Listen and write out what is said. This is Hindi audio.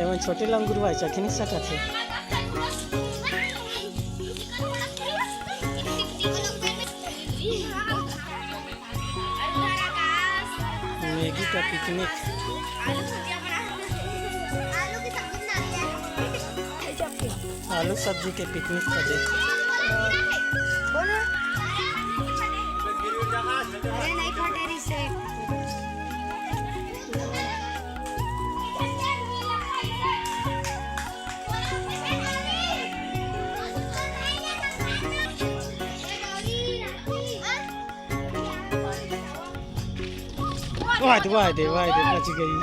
एवं छोटे लंगूर भाई चख नहीं सकते थे। मैगी का पिकनिक। आलू सब्जी के पिकनिक का डे। वाह बच गई।